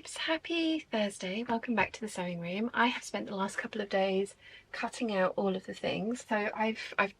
peeps, happy Thursday. Welcome back to the sewing room. I have spent the last couple of days cutting out all of the things. So I've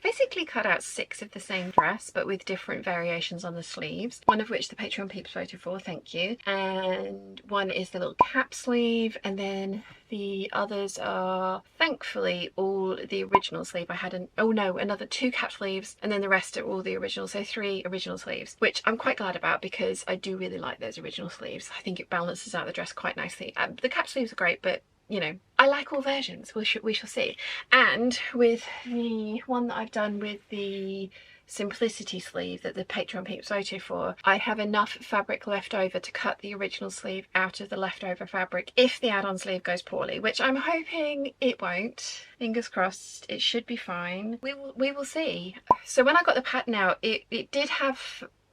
basically cut out 6 of the same dress but with different variations on the sleeves, one of which the Patreon peeps voted for, thank you, and one is the little cap sleeve, and then the others are thankfully all the original sleeve. I had another 2 cap sleeves, and then the rest are all the original, so 3 original sleeves, which I'm quite glad about because I do really like those original sleeves. I think it balances out the dress quite nicely. The cap sleeves are great, but you know, I like all versions. We shall see. And with the one that I've done with the simplicity sleeve that the Patreon peeps voted for, I have enough fabric left over to cut the original sleeve out of the leftover fabric if the add-on sleeve goes poorly, which I'm hoping it won't. Fingers crossed, it should be fine. We will see. So when I got the pattern out,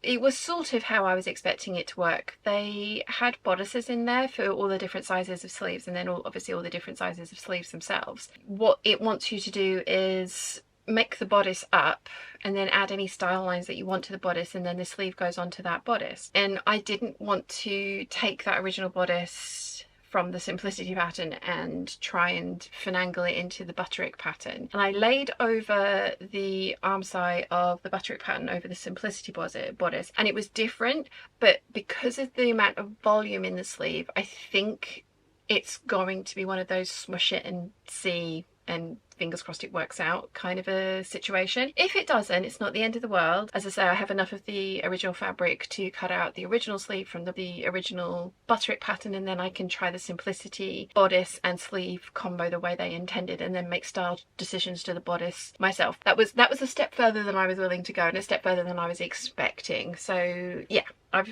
it was sort of how I was expecting it to work. They had bodices in there for all the different sizes of sleeves, and then obviously all the different sizes of sleeves themselves. What it wants you to do is make the bodice up and then add any style lines that you want to the bodice, and then the sleeve goes onto that bodice. And I didn't want to take that original bodice from the simplicity pattern and try and finagle it into the butterick pattern, and I laid over the arm side of the butterick pattern over the simplicity bodice, and it was different, but because of the amount of volume in the sleeve, I think it's going to be one of those smush it and see and fingers crossed it works out kind of a situation. If it doesn't, it's not the end of the world. As I say, I have enough of the original fabric to cut out the original sleeve from the original butterick pattern, and then I can try the simplicity bodice and sleeve combo the way they intended, and then make style decisions to the bodice myself. That was a step further than I was willing to go, and a step further than I was expecting. So yeah,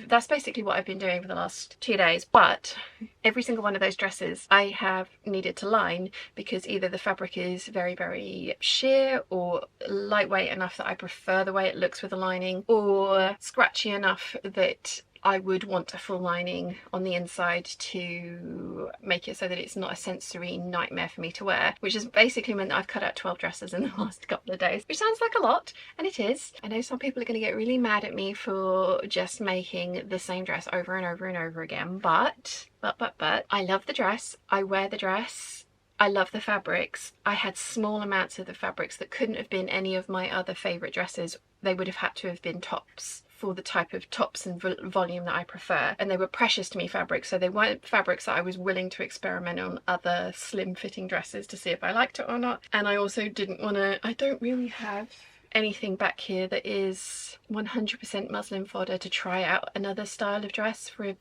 that's basically what I've been doing for the last 2 days. But every single one of those dresses I have needed to line, because either the fabric is very sheer or lightweight enough that I prefer the way it looks with the lining, or scratchy enough that I would want a full lining on the inside to make it so that it's not a sensory nightmare for me to wear, which has basically meant that I've cut out 12 dresses in the last couple of days, which sounds like a lot, and it is. I know some people are going to get really mad at me for just making the same dress over and over and over again, but I love the dress, I wear the dress, I love the fabrics. I had small amounts of the fabrics that couldn't have been any of my other favourite dresses. They would have had to have been tops for the type of tops and volume that I prefer, and they were precious to me fabrics, so they weren't fabrics that I was willing to experiment on other slim fitting dresses to see if I liked it or not. And I also didn't want to, I don't really have anything back here that is 100% muslin fodder to try out another style of dress for a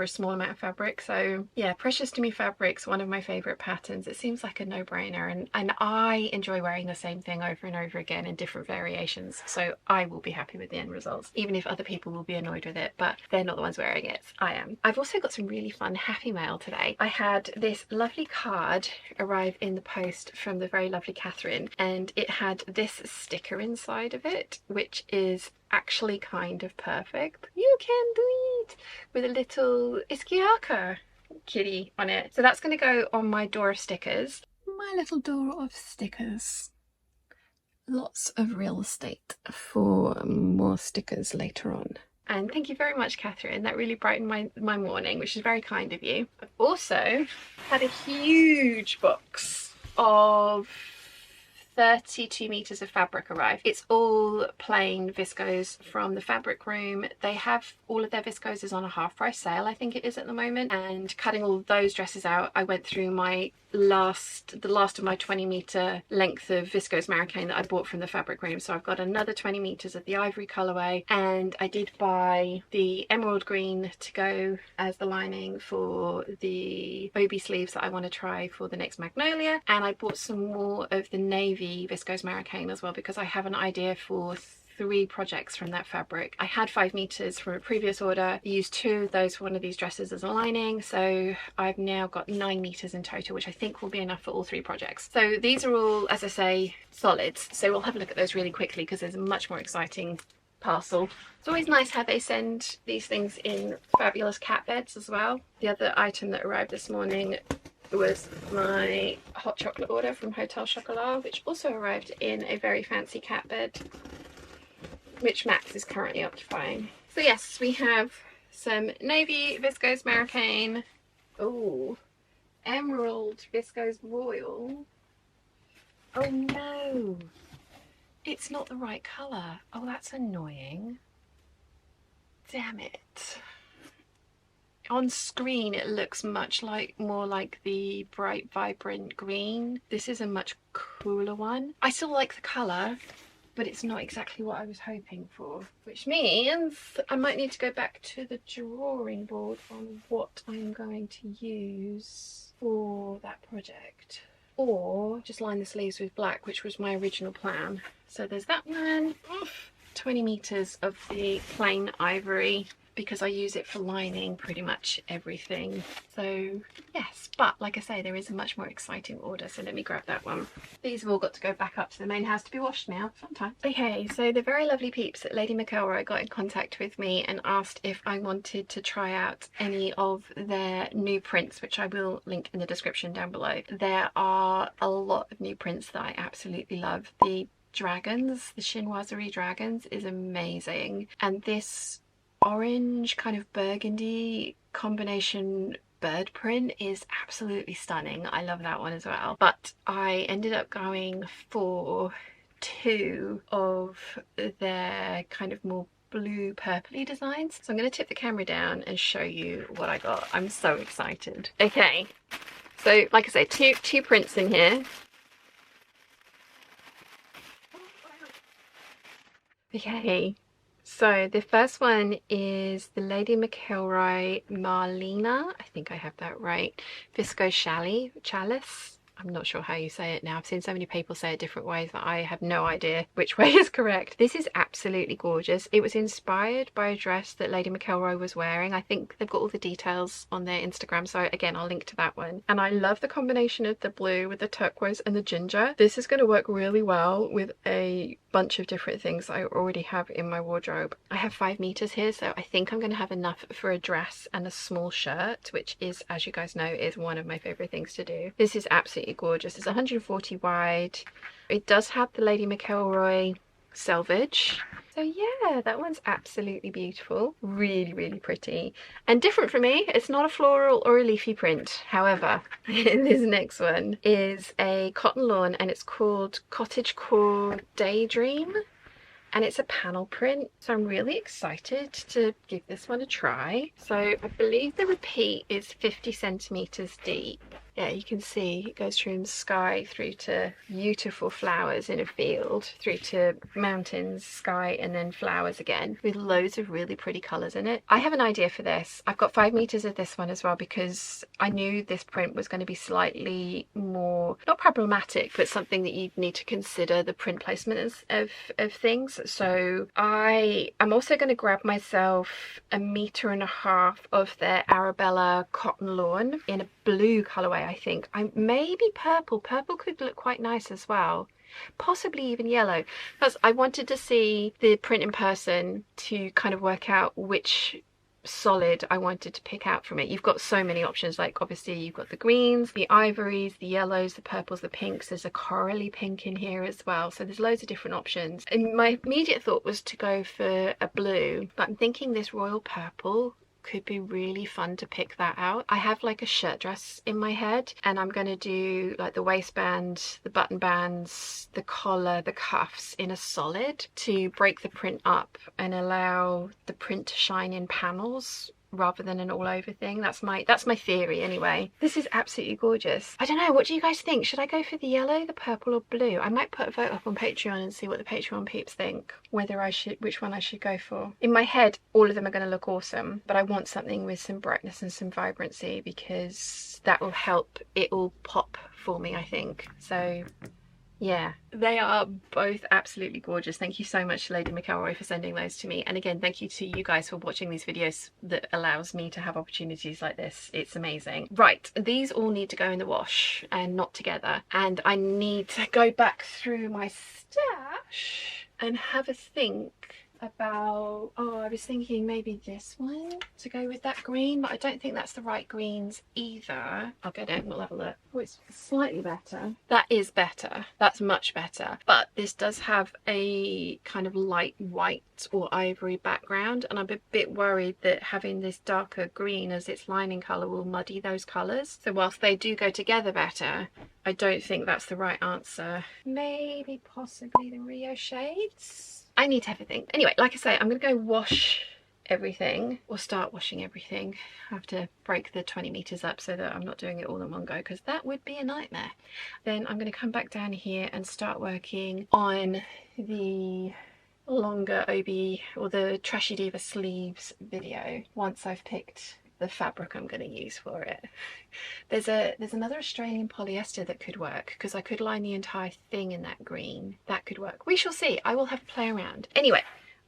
small amount of fabric. So yeah, precious to me fabrics, one of my favorite patterns. It seems like a no-brainer, and I enjoy wearing the same thing over and over again in different variations, so I will be happy with the end results, even if other people will be annoyed with it, but they're not the ones wearing it, I am. I've also got some really fun happy mail today. I had this lovely card arrive in the post from the very lovely Catherine, and it had this sticker inside of it, which is actually kind of perfect. You can do it, with a little Iskiaka kitty on it. So that's going to go on my door of stickers. My little door of stickers. Lots of real estate for more stickers later on. And thank you very much, Catherine. That really brightened my morning, which is very kind of you. I've also had a huge box of 32 meters of fabric arrive. It's all plain viscose from the fabric room. They have all of their viscoses on a half price sale, I think it is at the moment, and cutting all those dresses out, I went through the last of my 20 meter length of viscose Maricane that I bought from the fabric room. So I've got another 20 meters of the ivory colorway, and I did buy the emerald green to go as the lining for the obi sleeves that I want to try for the next Magnolia, and I bought some more of the navy viscose Maricane as well, because I have an idea for 3 projects from that fabric. I had 5 meters from a previous order. I used 2 of those for one of these dresses as a lining, so I've now got 9 meters in total, which I think will be enough for all 3 projects. So these are all, as I say, solids, so we'll have a look at those really quickly because there's a much more exciting parcel. It's always nice how they send these things in fabulous cat beds as well. The other item that arrived this morning was my hot chocolate order from Hotel Chocolat, which also arrived in a very fancy cat bed, which Max is currently occupying. So yes, we have some navy viscose Americane. Oh, emerald viscose royal. Oh no, it's not the right colour. Oh, that's annoying. Damn it. On screen it looks much more like the bright vibrant green. This is a much cooler one. I still like the colour, but it's not exactly what I was hoping for, which means I might need to go back to the drawing board on what I'm going to use for that project, or just line the sleeves with black, which was my original plan. So there's that one. 20 meters of the plain ivory, because I use it for lining pretty much everything. So yes, but like I say, there is a much more exciting order, so let me grab that one. These have all got to go back up to the main house to be washed now. Fun time. Okay, so the very lovely peeps at Lady McElroy got in contact with me and asked if I wanted to try out any of their new prints, which I will link in the description down below. There are a lot of new prints that I absolutely love. The dragons, the chinoiserie dragons, is amazing, and this orange kind of burgundy combination bird print is absolutely stunning. I love that one as well, but I ended up going for two of their kind of more blue purpley designs. So I'm going to tip the camera down and show you what I got. I'm so excited. Okay, so like I say, two prints in here. Okay, so the first one is the Lady McElroy Marlena, I think I have that right, Viscose Chalice. I'm not sure how you say it now. I've seen so many people say it different ways that I have no idea which way is correct. This is absolutely gorgeous. It was inspired by a dress that Lady McElroy was wearing. I think they've got all the details on their Instagram, so again, I'll link to that one. And I love the combination of the blue with the turquoise and the ginger. This is going to work really well with a bunch of different things I already have in my wardrobe. I have 5 meters here, so I think I'm going to have enough for a dress and a small shirt, which is, as you guys know, is one of my favorite things to do. This is absolutely gorgeous. It's 140 wide. It does have the Lady McElroy selvage. So yeah, that one's absolutely beautiful. Really, really pretty. And different from me, it's not a floral or a leafy print. However, this next one is a cotton lawn and it's called Cottagecore Daydream. And it's a panel print, so I'm really excited to give this one a try. So I believe the repeat is 50 centimeters deep. Yeah, you can see it goes from sky through to beautiful flowers in a field, through to mountains, sky, and then flowers again, with loads of really pretty colours in it. I have an idea for this. I've got 5 meters of this one as well, because I knew this print was going to be slightly more, not problematic, but something that you'd need to consider the print placement of things. So I'm also going to grab myself 1.5 meters of their Arabella cotton lawn in a blue colourway. I think maybe purple could look quite nice as well, possibly even yellow, because I wanted to see the print in person to kind of work out which solid I wanted to pick out from it. You've got so many options, like obviously you've got the greens, the ivories, the yellows, the purples, the pinks. There's a corally pink in here as well, so there's loads of different options. And my immediate thought was to go for a blue, but I'm thinking this royal purple could be really fun to pick that out. I have like a shirt dress in my head, and I'm going to do like the waistband, the button bands, the collar, the cuffs in a solid to break the print up and allow the print to shine in panels rather than an all over thing. That's my theory anyway. This is absolutely gorgeous. I don't know, what do you guys think? Should I go for the yellow, the purple, or blue? I might put a vote up on Patreon and see what the Patreon peeps think, which one I should go for. In my head, all of them are going to look awesome, but I want something with some brightness and some vibrancy, because that will help it all pop for me, I think. So yeah, they are both absolutely gorgeous. Thank you so much to Lady McElroy for sending those to me, and again, thank you to you guys for watching these videos that allows me to have opportunities like this. It's amazing. Right, these all need to go in the wash and not together, and I need to go back through my stash and have a think about, oh, I was thinking maybe this one to go with that green, but I don't think that's the right greens either. I'll go down and we'll have a look. Oh, it's slightly better. That is better. That's much better. But this does have a kind of light white or ivory background, and I'm a bit worried that having this darker green as its lining colour will muddy those colours. So whilst they do go together better, I don't think that's the right answer. Maybe possibly the Rio shades? I need to have a think. Anyway, like I say, I'm going to go wash everything, or start washing everything. I have to break the 20 meters up so that I'm not doing it all in one go, because that would be a nightmare. Then I'm going to come back down here and start working on the longer OB or the Trashy Diva sleeves video once I've picked the fabric I'm going to use for it. There's another Australian polyester that could work, because I could line the entire thing in that green. That could work. We shall see. I will have to play around. Anyway,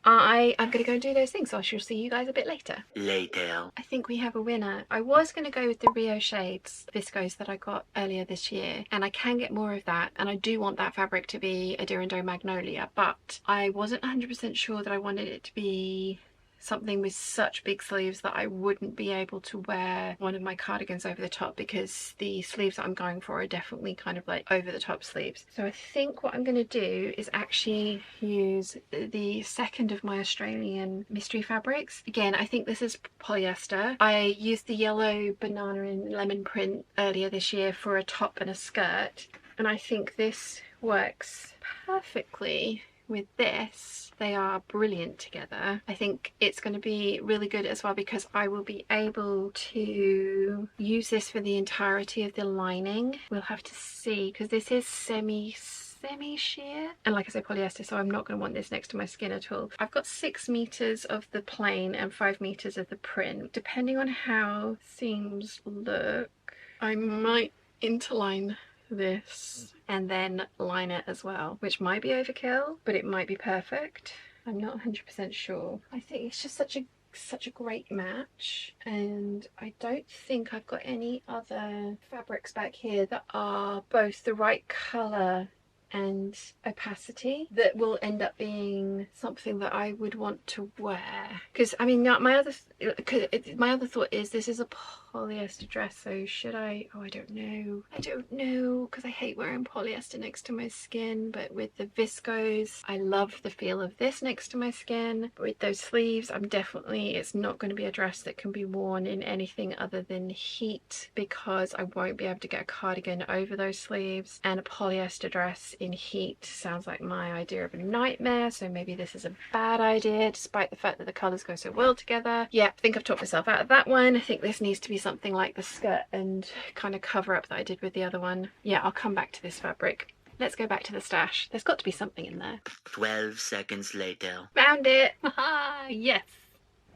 I'm going to go and do those things, so I shall see you guys a bit later. Later. I think we have a winner. I was going to go with the Rio shades viscose that I got earlier this year, and I can get more of that, and I do want that fabric to be a Dirindo Magnolia, but I wasn't 100% sure that I wanted it to be something with such big sleeves that I wouldn't be able to wear one of my cardigans over the top, because the sleeves that I'm going for are definitely kind of like over the top sleeves. So I think what I'm going to do is actually use the second of my Australian mystery fabrics. Again, I think this is polyester. I used the yellow banana and lemon print earlier this year for a top and a skirt, and I think this works perfectly with this. They are brilliant together. I think it's going to be really good as well, because I will be able to use this for the entirety of the lining. We'll have to see, because this is semi sheer, and like I said, polyester, so I'm not going to want this next to my skin at all. I've got 6 meters of the plain and 5 meters of the print. Depending on how seams look, I might interline this and then line it as well, which might be overkill, but it might be perfect. I'm not 100% sure. I think it's just such a great match, and I don't think I've got any other fabrics back here that are both the right colour and opacity that will end up being something that I would want to wear. Because I mean, my other thought is, this is a polyester dress, so should I, oh, I don't know, because I hate wearing polyester next to my skin. But with the viscose, I love the feel of this next to my skin. But with those sleeves, it's not going to be a dress that can be worn in anything other than heat, because I won't be able to get a cardigan over those sleeves, and a polyester dress in heat sounds like my idea of a nightmare. So maybe this is a bad idea, despite the fact that the colours go so well together. Yeah, I think I've talked myself out of that one. I think this needs to be something like the skirt and kind of cover up that I did with the other one. Yeah, I'll come back to this fabric. Let's go back to the stash. There's got to be something in there. 12 seconds later. Found it! Haha, yes.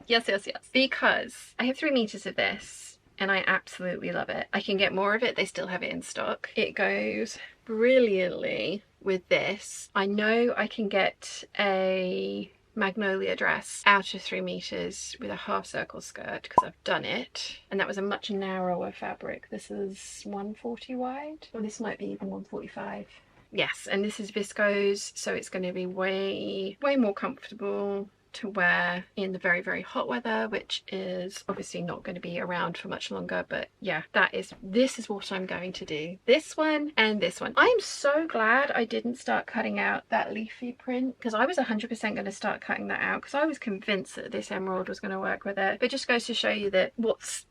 Yes. Because I have 3 meters of this, and I absolutely love it. I can get more of it. They still have it in stock. It goes brilliantly with this. I know I can get a Magnolia dress out of 3 meters with a half circle skirt, because I've done it, and that was a much narrower fabric. This is 140 wide, or this might be even 145. Yes, and this is viscose, so it's going to be way more comfortable to wear in the very hot weather, which is obviously not going to be around for much longer. But yeah, this is what I'm going to do. This one and this one. I'm so glad I didn't start cutting out that leafy print, because I was 100% going to start cutting that out, because I was convinced that this emerald was going to work with it. But it just goes to show you that what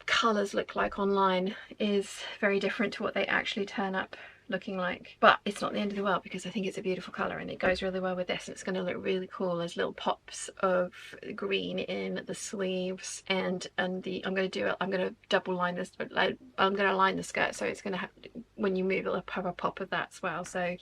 colours look like online is very different to what they actually turn up looking like. But it's not the end of the world, because I think it's a beautiful colour and it goes really well with this, and it's going to look really cool as little pops of green in the sleeves. And I'm going to double line this, but I'm going to line the skirt, so it's going to have, when you move, it'll have a pop of that as well. So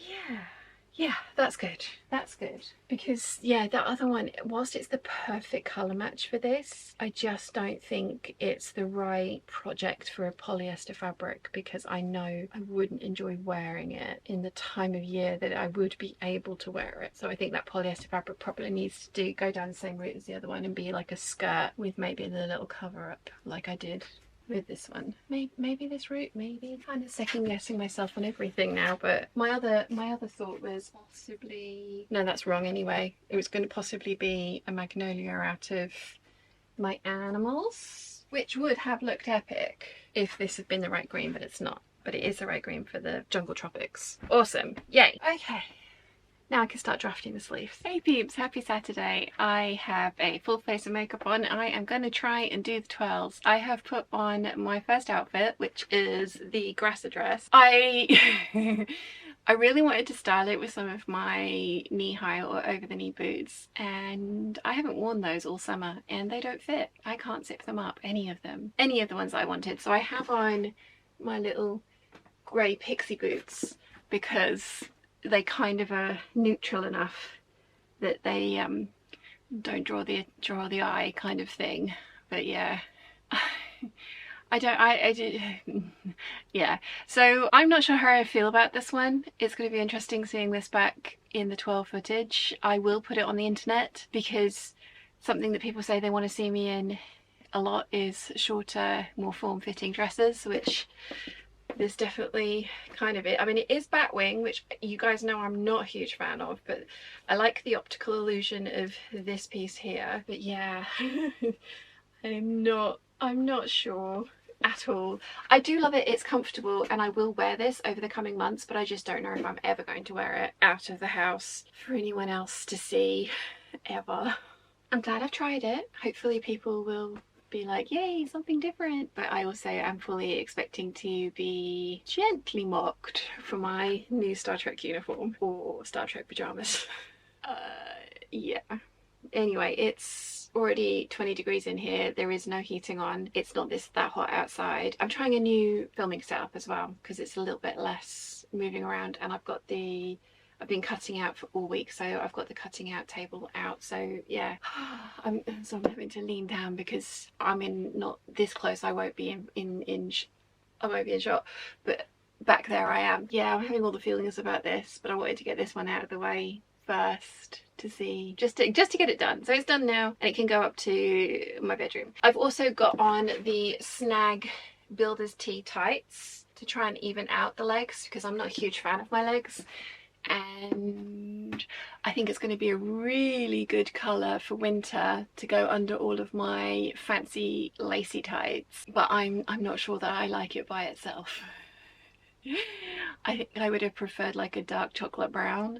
yeah, that's good. That's good, because yeah, that other one, whilst it's the perfect colour match for this, I just don't think it's the right project for a polyester fabric, because I know I wouldn't enjoy wearing it in the time of year that I would be able to wear it. So I think that polyester fabric probably needs to go down the same route as the other one and be like a skirt with maybe a little cover up like I did with this one. Maybe this route, maybe. Kind of second guessing myself on everything now, but my other thought was possibly, no, that's wrong anyway. It was going to possibly be a magnolia out of my animals, which would have looked epic if this had been the right green, but it's not. But it is the right green for the jungle tropics. Awesome. Yay. Okay. Now I can start drafting the sleeves. Hey peeps, happy Saturday. I have a full face of makeup on. I am going to try and do the twirls. I have put on my first outfit, which is the grasser dress. I really wanted to style it with some of my knee-high or over-the-knee boots, and I haven't worn those all summer and they don't fit. I can't zip them up, any of them. Any of the ones I wanted. So I have on my little grey pixie boots because they kind of are neutral enough that they don't draw the eye kind of thing. But yeah, yeah. So I'm not sure how I feel about this one. It's going to be interesting seeing this back in the 12 footage. I will put it on the internet because something that people say they want to see me in a lot is shorter, more form-fitting dresses, which there's definitely kind of it. I mean, it is batwing, which you guys know I'm not a huge fan of, but I like the optical illusion of this piece here. But yeah, I'm not sure at all. I do love it, it's comfortable, and I will wear this over the coming months, but I just don't know if I'm ever going to wear it out of the house for anyone else to see, ever. I'm glad I've tried it. Hopefully people will be like, yay, something different. But I also am fully expecting to be gently mocked for my new Star Trek uniform or Star Trek pajamas. Yeah. Anyway, it's already 20 degrees in here. There is no heating on. It's not that hot outside. I'm trying a new filming setup as well because it's a little bit less moving around, and I've been cutting out for all week, so I've got the cutting out table out. So yeah, I'm having to lean down because I'm not this close. I won't be in shot, but back there I am. Yeah, I'm having all the feelings about this, but I wanted to get this one out of the way first to see, just to get it done. So it's done now and it can go up to my bedroom. I've also got on the Snag Builder's Tee tights to try and even out the legs because I'm not a huge fan of my legs. And I think it's going to be a really good colour for winter to go under all of my fancy lacy tights, but I'm not sure that I like it by itself. I think I would have preferred like a dark chocolate brown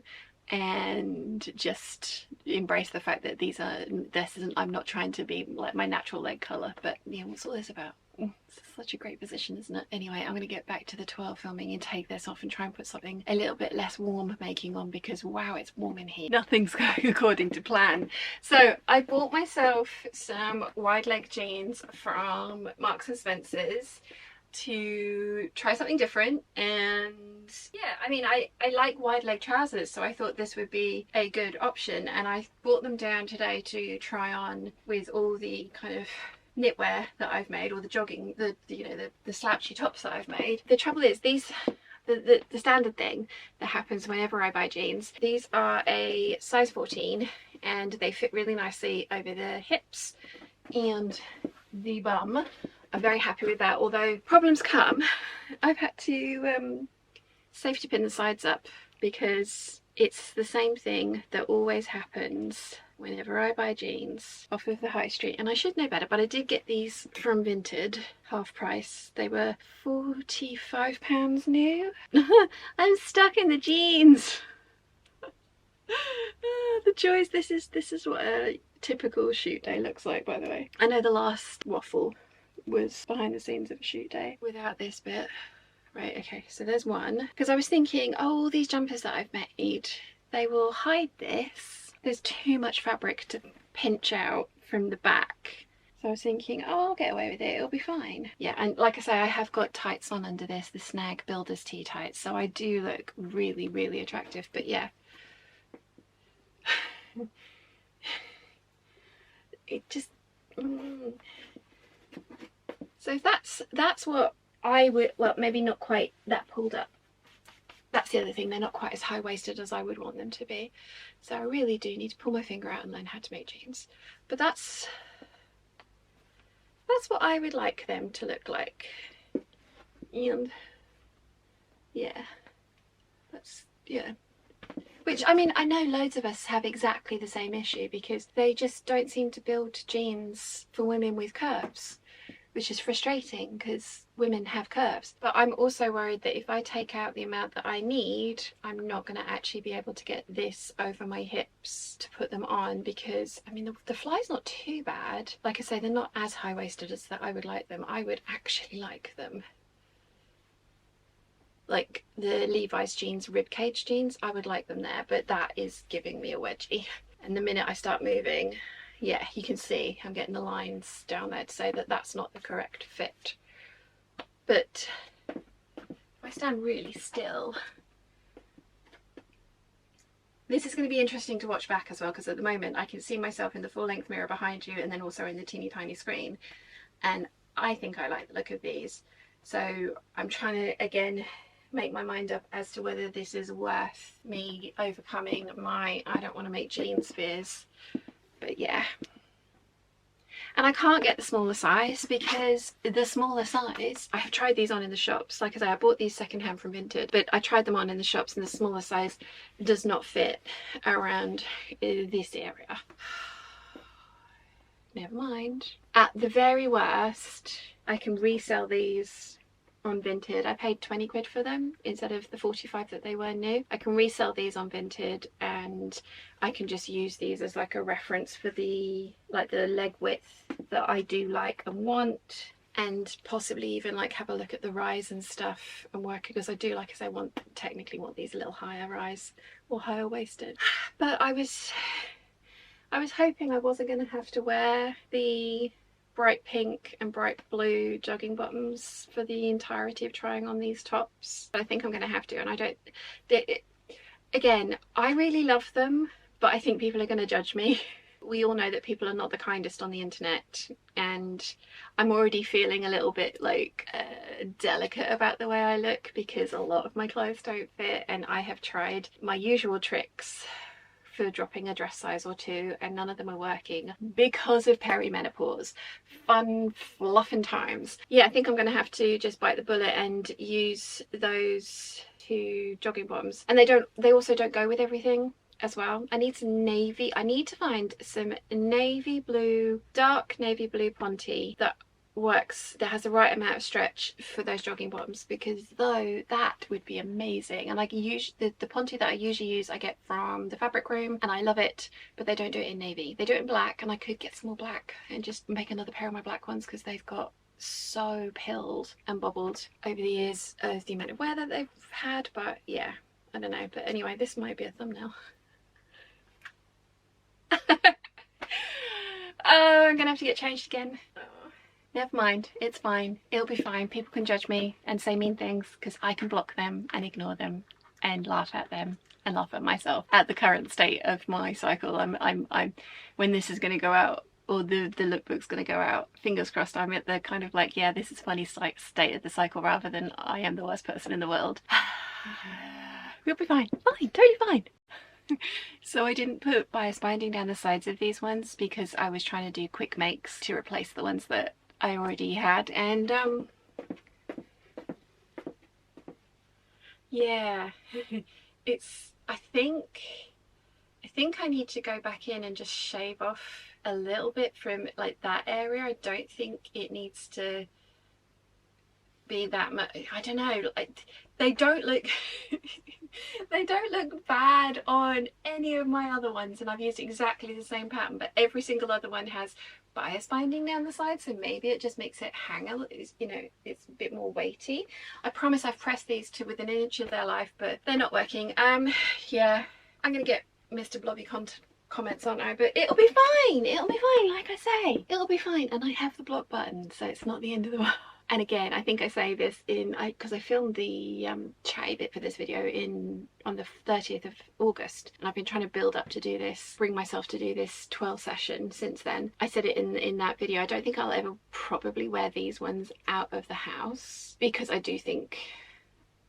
and just embrace the fact that I'm not trying to be like my natural leg colour. But yeah, what's all this about? It's such a great position, isn't it? Anyway, I'm going to get back to the twirl filming and take this off and try and put something a little bit less warm making on because wow, it's warm in here. Nothing's going according to plan. So I bought myself some wide leg jeans from Marks and Spencer's to try something different, and yeah, I mean I like wide leg trousers, so I thought this would be a good option, and I brought them down today to try on with all the kind of knitwear that I've made, or the jogging, the slouchy tops that I've made. The trouble is these, the standard thing that happens whenever I buy jeans, these are a size 14 and they fit really nicely over the hips and the bum. I'm very happy with that, although problems come. I've had to safety pin the sides up because it's the same thing that always happens whenever I buy jeans off of the high street, and I should know better, but I did get these from Vinted, half price. They were £45 new. I'm stuck in the jeans. The joys. This is what a typical shoot day looks like, by the way. I know the last Waffle was behind the scenes of a shoot day without this bit. Right, okay, so there's one. Because I was thinking, oh, all these jumpers that I've made, they will hide this. There's too much fabric to pinch out from the back. So I was thinking, oh, I'll get away with it, it'll be fine. Yeah, and like I say, I have got tights on under this, the Snag Builder's Tee tights, so I do look really, really attractive, but yeah. It just... So that's what I would, well, maybe not quite that pulled up. That's the other thing, they're not quite as high-waisted as I would want them to be. So I really do need to pull my finger out and learn how to make jeans. But that's That's what I would like them to look like. And yeah, that's, yeah. Which, I mean, I know loads of us have exactly the same issue because they just don't seem to build jeans for women with curves, which is frustrating because women have curves. But I'm also worried that if I take out the amount that I need, I'm not going to actually be able to get this over my hips to put them on, because I mean the fly's not too bad. Like I say, they're not as high-waisted as that I would like them. I would actually like them like the Levi's jeans, ribcage jeans. I would like them there, but that is giving me a wedgie. And the minute I start moving, yeah, you can see I'm getting the lines down there to say that that's not the correct fit. But if I stand really still, this is going to be interesting to watch back as well, because at the moment I can see myself in the full-length mirror behind you and then also in the teeny tiny screen, and I think I like the look of these. So I'm trying to again make my mind up as to whether this is worth me overcoming my I don't want to make jeans fears. But yeah, and I can't get the smaller size because the smaller size, I have tried these on in the shops. Like I say, I bought these secondhand from Vinted, but I tried them on in the shops and the smaller size does not fit around this area. Never mind. At the very worst, I can resell these on Vinted. I paid 20 quid for them instead of the 45 that they were new. I can resell these on Vinted and I can just use these as like a reference for the leg width that I do like and want, and possibly even like have a look at the rise and stuff and work, because I do, like I say, technically want these a little higher rise or higher waisted. But I was hoping I wasn't going to have to wear the bright pink and bright blue jogging bottoms for the entirety of trying on these tops. I think I'm going to have to, and I don't... Again, I really love them, but I think people are going to judge me. We all know that people are not the kindest on the internet, and I'm already feeling a little bit like delicate about the way I look because a lot of my clothes don't fit, and I have tried my usual tricks for dropping a dress size or two and none of them are working because of perimenopause. Fun fluffing times. Yeah, I think I'm going to have to just bite the bullet and use those two jogging bottoms, and they also don't go with everything as well. I need some navy, I need to find some navy blue, dark navy blue ponte that works, that has the right amount of stretch for those jogging bottoms, because though that would be amazing. And I can use the ponte that I usually use, I get from the fabric room and I love it, but they don't do it in navy, they do it in black, and I could get some more black and just make another pair of my black ones because they've got so pilled and bobbled over the years of the amount of wear that they've had. But yeah, I don't know. But anyway, this might be a thumbnail. Oh, I'm gonna have to get changed again. Never mind, it's fine, it'll be fine. People can judge me and say mean things because I can block them and ignore them and laugh at them and laugh at myself at the current state of my cycle. I'm when this is going to go out, or the lookbook's going to go out, fingers crossed, I'm at the kind of like, yeah, this is funny state of the cycle rather than I am the worst person in the world. We'll be fine, totally fine. So I didn't put bias binding down the sides of these ones because I was trying to do quick makes to replace the ones that I already had, and yeah, it's I think I need to go back in and just shave off a little bit from like that area. I don't think it needs to be that much. I don't know, like they don't look they don't look bad on any of my other ones, and I've used exactly the same pattern, but every single other one has bias binding down the side, so maybe it just makes it hang a little, you know, it's a bit more weighty. I promise I've pressed these to within an inch of their life, but they're not working. Yeah, I'm gonna get Mr. Blobby comments on now, but it'll be fine, like I say, it'll be fine. And I have the block button, so it's not the end of the world. And again, I think I say this because I filmed the chatty bit for this video on the 30th of August, and I've been trying to build up to do this, bring myself to do this twirl session since then. I said it in that video, I don't think I'll ever probably wear these ones out of the house because I do think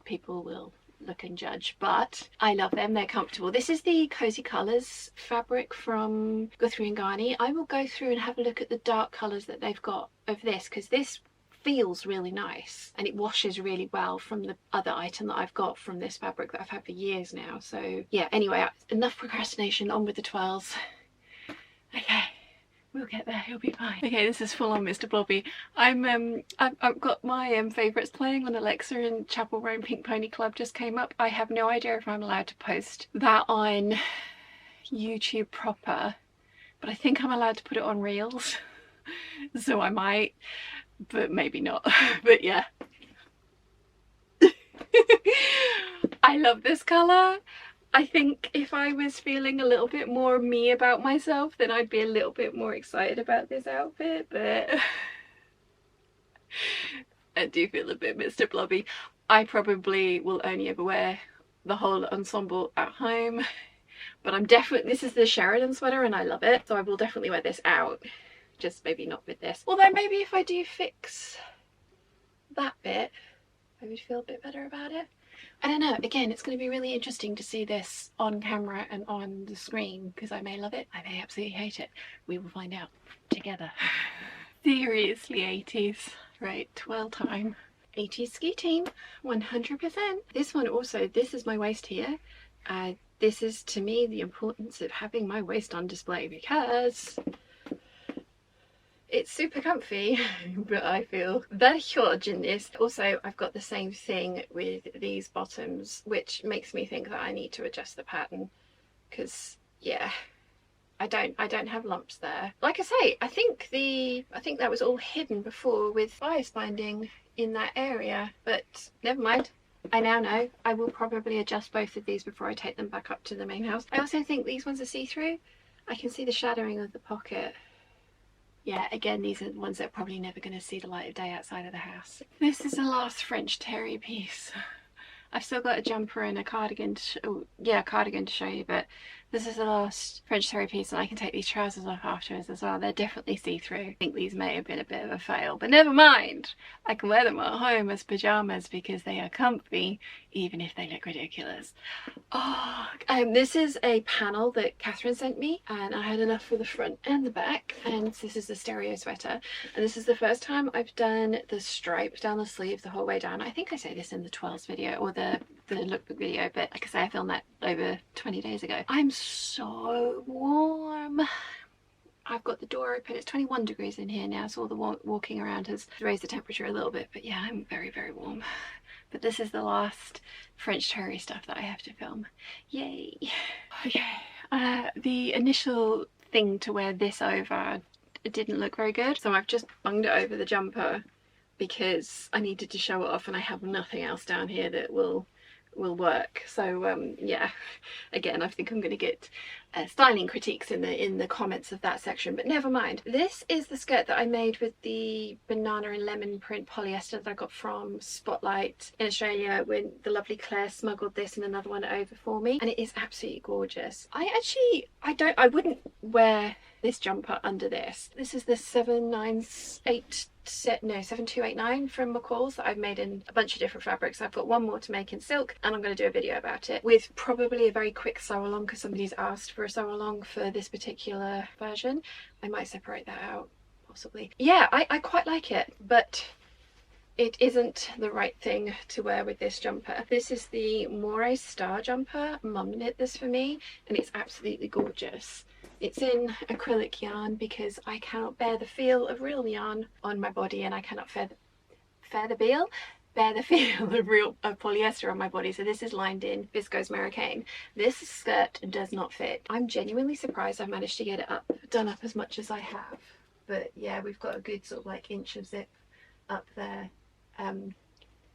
people will look and judge, but I love them. They're comfortable. This is the Cozy Colours fabric from Guthrie and Ghani. I will go through and have a look at the dark colours that they've got of this, because this feels really nice and it washes really well from the other item that I've got from this fabric that I've had for years now. So yeah, anyway, enough procrastination, on with the twirls. Okay, we'll get there, he'll be fine. Okay, this is full on Mr. Blobby. I've got my favourites playing on Alexa, and Chapel Roan Pink Pony Club just came up. I have no idea if I'm allowed to post that on YouTube proper, but I think I'm allowed to put it on Reels. So I might, but maybe not. But yeah. I love this colour. I think if I was feeling a little bit more me about myself, then I'd be a little bit more excited about this outfit, but I do feel a bit Mr. Blobby. I probably will only ever wear the whole ensemble at home, but I'm definitely, this is the Sheridan sweater and I love it, so I will definitely wear this out, just maybe not with this. Although maybe if I do fix that bit, I would feel a bit better about it. I don't know, again, it's going to be really interesting to see this on camera and on the screen, because I may love it, I may absolutely hate it. We will find out together. Seriously 80s, right, twirl time. 80s ski team, 100%. This one also, this is my waist here. This is to me the importance of having my waist on display, because it's super comfy, but I feel very huge in this. Also, I've got the same thing with these bottoms, which makes me think that I need to adjust the pattern, because yeah, I don't have lumps there. Like I say, I think that was all hidden before with bias binding in that area, but never mind. I now know. I will probably adjust both of these before I take them back up to the main house. I also think these ones are see-through. I can see the shadowing of the pocket. Yeah, again, these are the ones that are probably never going to see the light of day outside of the house. This is the last French terry piece. I've still got a jumper and a cardigan cardigan to show you, but this is the last French terry piece, and I can take these trousers off afterwards as well. They're definitely see-through. I think these may have been a bit of a fail, but never mind. I can wear them at home as pyjamas because they are comfy, even if they look ridiculous. Oh, this is a panel that Catherine sent me, and I had enough for the front and the back, and this is the stereo sweater, and this is the first time I've done the stripe down the sleeve the whole way down. I think I say this in the Twirls video or the lookbook video, but like I say, I filmed that over 20 days ago. I'm so warm. I've got the door open. It's 21 degrees in here now, so all the walking around has raised the temperature a little bit, but yeah, I'm very, very warm. But this is the last French terry stuff that I have to film. Yay. Okay, the initial thing to wear this over, it didn't look very good, so I've just bunged it over the jumper because I needed to show it off, and I have nothing else down here that will work. So yeah, again, I think I'm going to get styling critiques in the comments of that section, but never mind. This is the skirt that I made with the banana and lemon print polyester that I got from Spotlight in Australia, when the lovely Claire smuggled this and another one over for me, and it is absolutely gorgeous. I wouldn't wear this jumper under this. This is the 7289 from McCall's that I've made in a bunch of different fabrics. I've got one more to make in silk, and I'm going to do a video about it with probably a very quick sew along, because somebody's asked for a sew along for this particular version. I might separate that out possibly. Yeah, I quite like it, but it isn't the right thing to wear with this jumper. This is the Moire Star jumper. Mum knit this for me, and it's absolutely gorgeous. It's in acrylic yarn because I cannot bear the feel of real yarn on my body, and I cannot bear the feel of polyester on my body. So this is lined in viscose Americaine. This skirt does not fit. I'm genuinely surprised I've managed to get it done up as much as I have. But yeah, we've got a good sort of like inch of zip up there.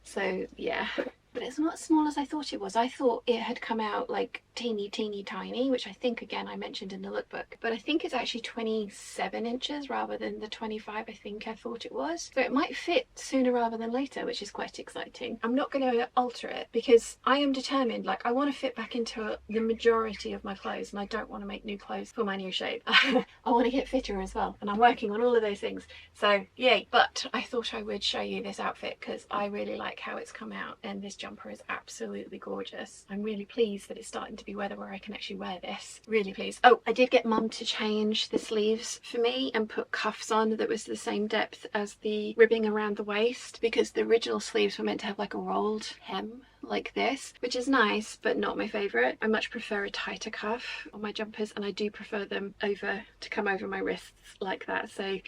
So yeah, but it's not as small as I thought it was. I thought it had come out like teeny tiny, which I think again I mentioned in the lookbook, but I think it's actually 27 inches rather than the 25 I think I thought it was. So it might fit sooner rather than later, which is quite exciting. I'm not going to alter it because I am determined, like I want to fit back into the majority of my clothes and I don't want to make new clothes for my new shape. I want to get fitter as well, and I'm working on all of those things. So yay. But I thought I would show you this outfit because I really like how it's come out, and this jumper is absolutely gorgeous. I'm really pleased that it's starting to be weather where I can actually wear this. Really pleased. Oh, I did get mum to change the sleeves for me and put cuffs on that was the same depth as the ribbing around the waist, because the original sleeves were meant to have like a rolled hem like this, which is nice but not my favorite. I much prefer a tighter cuff on my jumpers, and I do prefer them over to come over my wrists like that. So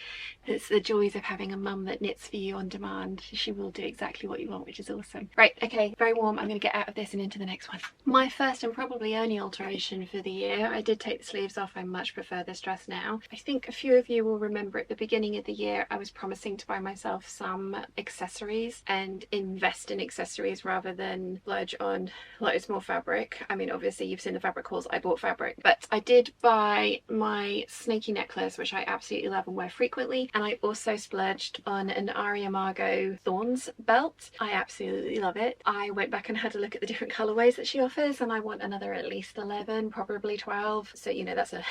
it's the joys of having a mum that knits for you on demand. She will do exactly what you want, which is awesome. Right, okay, very warm. I'm going to get out of this and into the next one. My first and probably only alteration for the year. I did take the sleeves off. I much prefer this dress now. I think a few of you will remember at the beginning of the year I was promising to buy myself some accessories and invest in accessories rather than splurge on loads more fabric. I mean, obviously you've seen the fabric hauls. I bought fabric, but I did buy my snaky necklace, which I absolutely love and wear frequently, and I also splurged on an Aria Margot Thorns belt. I absolutely love it. I went back and had a look at the different colorways that she offers, and I want another at least 11, probably 12. So you know, that's a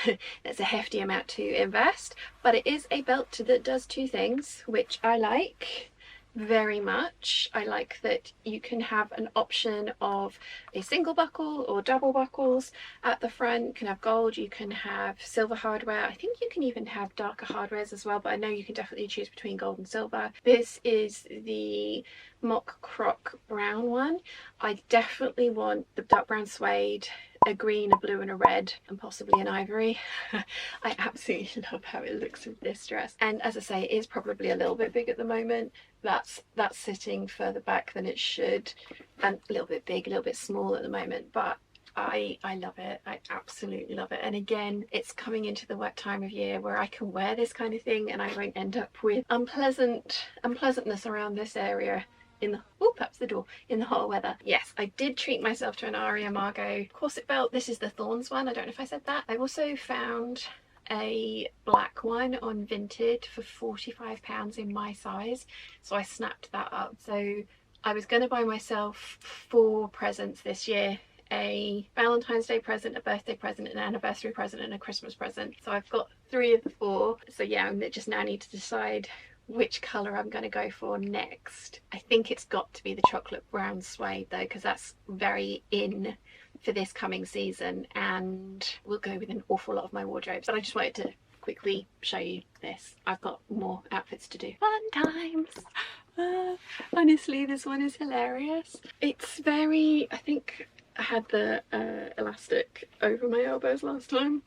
that's a hefty amount to invest, but it is a belt that does two things, which I like very much. I like that you can have an option of a single buckle or double buckles at the front. You can have gold, you can have silver hardware. I think you can even have darker hardwares as well, but I know you can definitely choose between gold and silver. This is the mock croc brown one. I definitely want the dark brown suede, a green, a blue and a red, and possibly an ivory. I absolutely love how it looks with this dress, and as I say, it is probably a little bit big at the moment. That's sitting further back than it should, and a little bit big, a little bit small at the moment, but I love it. I absolutely love it. And again, it's coming into the wet time of year where I can wear this kind of thing and I won't end up with unpleasantness around this area in the, oh, perhaps the door, in the hot weather. Yes, I did treat myself to an Aria Margot corset belt. This is the Thorns one. I don't know if I said that. I also found a black one on Vinted for £45 in my size, so I snapped that up. So I was going to buy myself 4 presents this year: a Valentine's Day present, a birthday present, an anniversary present and a Christmas present. So I've got 3 of the 4. So yeah, I just now need to decide which colour I'm going to go for next. I think it's got to be the chocolate brown suede though, because that's very in for this coming season and will go with an awful lot of my wardrobe. But I just wanted to quickly show you this. I've got more outfits to do. Fun times! Honestly, this one is hilarious. It's very, I think I had the elastic over my elbows last time,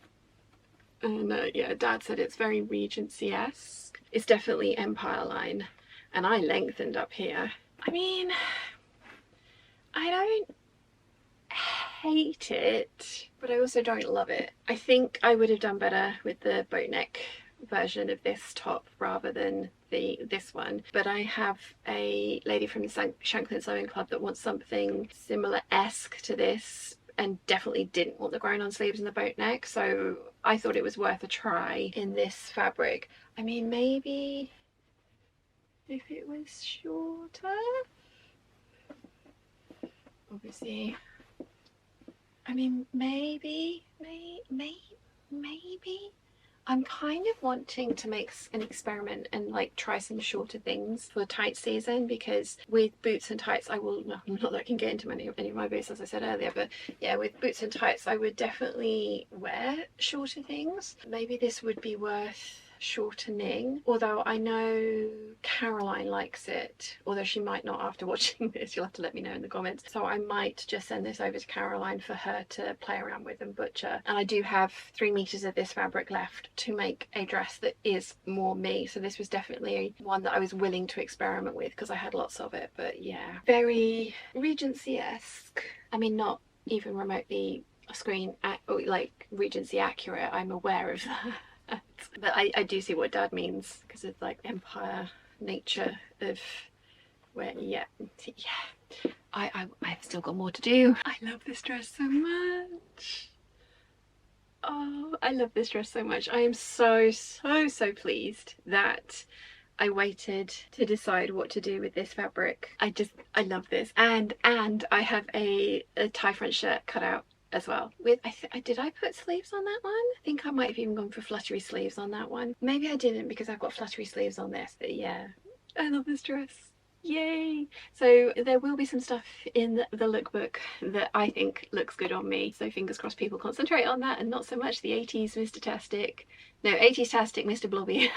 and yeah, Dad said it's very Regency-esque. It's definitely Empire line, and I lengthened up here. I mean, I don't hate it, but I also don't love it. I think I would have done better with the boat neck version of this top rather than this one, but I have a lady from the Shanklin Sewing Club that wants something similar-esque to this and definitely didn't want the grown-on sleeves and the boat neck, so I thought it was worth a try in this fabric. I mean, maybe if it was shorter, obviously. I mean, maybe. I'm kind of wanting to make an experiment and like try some shorter things for tight season, because with boots and tights I will, no, not that I can get into any of my boots as I said earlier, but yeah, with boots and tights I would definitely wear shorter things. Maybe this would be worth shortening, although I know Caroline likes it, although she might not after watching this. You'll have to let me know in the comments. So I might just send this over to Caroline for her to play around with and butcher. And I do have 3 meters of this fabric left to make a dress that is more me, so this was definitely one that I was willing to experiment with because I had lots of it. But yeah, very Regency-esque. I mean, not even remotely like Regency accurate, I'm aware of that. But I do see what Dad means because of like empire nature of where, yeah. I've still got more to do. I love this dress so much. Oh, I love this dress so much. I am so pleased that I waited to decide what to do with this fabric. I love this. And I have a tie front shirt cut out as well. With, did I put sleeves on that one? I think I might have even gone for fluttery sleeves on that one. Maybe I didn't because I've got fluttery sleeves on this, but yeah. I love this dress. Yay! So there will be some stuff in the lookbook that I think looks good on me, so fingers crossed people concentrate on that and not so much the 80s Mr. Tastic. No, 80s Tastic Mr. Blobby.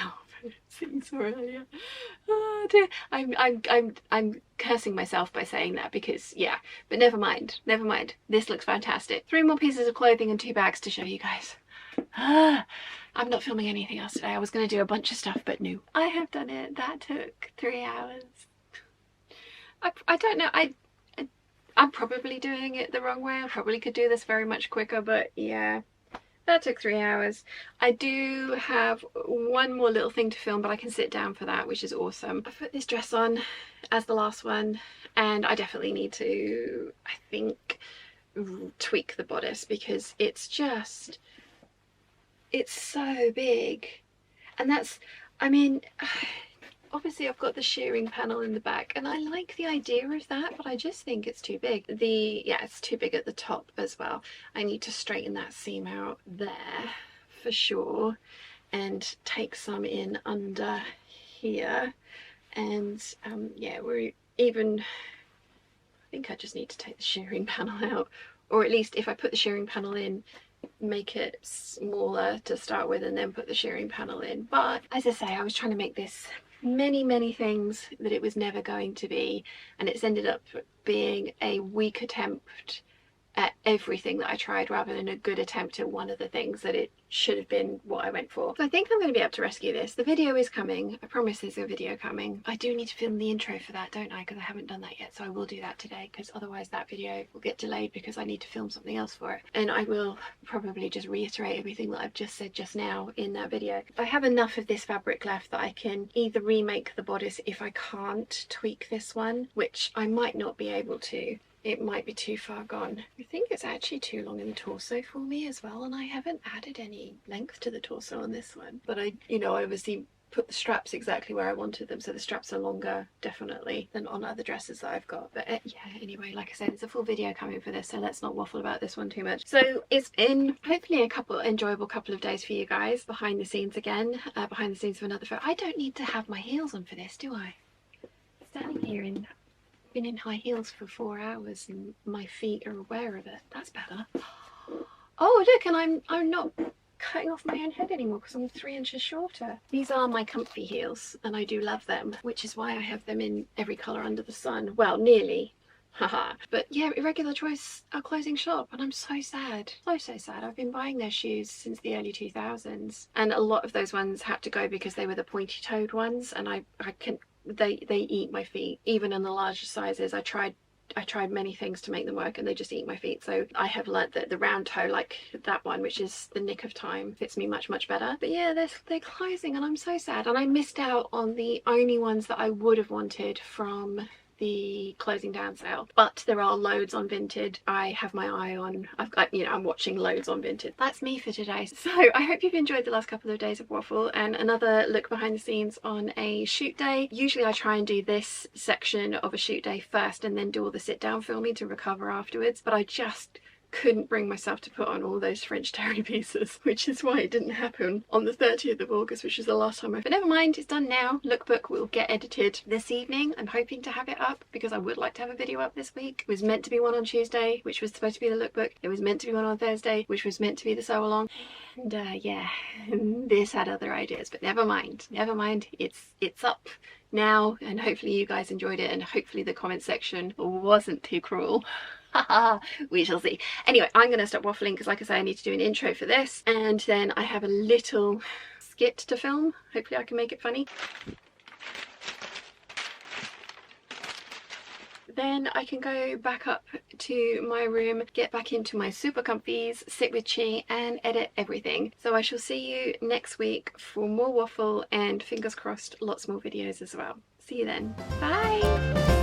Sorry. Oh dear. I'm cursing myself by saying that because yeah, but never mind. This looks fantastic. 3 more pieces of clothing and 2 bags to show you guys. I'm not filming anything else today. I was going to do a bunch of stuff, but no, I have done it. That took 3 hours. I don't know, I'm probably doing it the wrong way. I probably could do this very much quicker, but yeah, that took 3 hours. I do have one more little thing to film, but I can sit down for that, which is awesome. I put this dress on as the last one, and I definitely need to, I think, tweak the bodice because it's so big. And that's, I mean, obviously I've got the shearing panel in the back and I like the idea of that, but I just think it's too big. Yeah, it's too big at the top as well. I need to straighten that seam out there for sure and take some in under here. And yeah, I think I just need to take the shearing panel out, or at least if I put the shearing panel in, make it smaller to start with and then put the shearing panel in. But as I say, I was trying to make this many things that it was never going to be, and it's ended up being a weak attempt at everything that I tried rather than a good attempt at one of the things that it should have been what I went for. So I think I'm going to be able to rescue this. The video is coming. I promise there's a video coming. I do need to film the intro for that, don't I? Because I haven't done that yet, so I will do that today, because otherwise that video will get delayed because I need to film something else for it. And I will probably just reiterate everything that I've just said just now in that video. I have enough of this fabric left that I can either remake the bodice if I can't tweak this one, which I might not be able to. It might be too far gone. I think it's actually too long in the torso for me as well, and I haven't added any length to the torso on this one. But I obviously put the straps exactly where I wanted them, so the straps are longer definitely than on other dresses that I've got. But yeah, anyway, like I said, there's a full video coming for this, so let's not waffle about this one too much. So it's been hopefully a enjoyable couple of days for you guys behind the scenes again, behind the scenes of another photo. I don't need to have my heels on for this, do I? Standing here in been in high heels for 4 hours and my feet are aware of it. That's better. Oh look, and I'm not cutting off my own head anymore because I'm 3 inches shorter. These are my comfy heels and I do love them, which is why I have them in every colour under the sun. Well, nearly. Haha. But yeah, Irregular Choice are closing shop and I'm so sad. So sad. I've been buying their shoes since the early 2000s and a lot of those ones had to go because they were the pointy-toed ones, and they eat my feet. Even in the larger sizes, I tried many things to make them work and they just eat my feet. So I have learnt that the round toe, like that one, which is the Nick of Time, fits me much better. But yeah, they're closing and I'm so sad, and I missed out on the only ones that I would have wanted from the closing down sale. But there are loads on Vinted. I have my eye on, I'm watching loads on Vinted. That's me for today. So I hope you've enjoyed the last couple of days of Waffle and another look behind the scenes on a shoot day. Usually I try and do this section of a shoot day first and then do all the sit down filming to recover afterwards, but I just couldn't bring myself to put on all those French terry pieces, which is why it didn't happen on the 30th of August, which is the last time but never mind, it's done now. Lookbook will get edited this evening. I'm hoping to have it up because I would like to have a video up this week. It was meant to be one on Tuesday, which was supposed to be the lookbook. It was meant to be one on Thursday, which was meant to be the sew along. And yeah, this had other ideas, but never mind, it's up now, and hopefully you guys enjoyed it and hopefully the comment section wasn't too cruel. We shall see. Anyway, I'm going to stop waffling because, like I say, I need to do an intro for this, and then I have a little skit to film. Hopefully I can make it funny. Then I can go back up to my room, get back into my super comfies, sit with Chi and edit everything. So I shall see you next week for more waffle and fingers crossed lots more videos as well. See you then. Bye!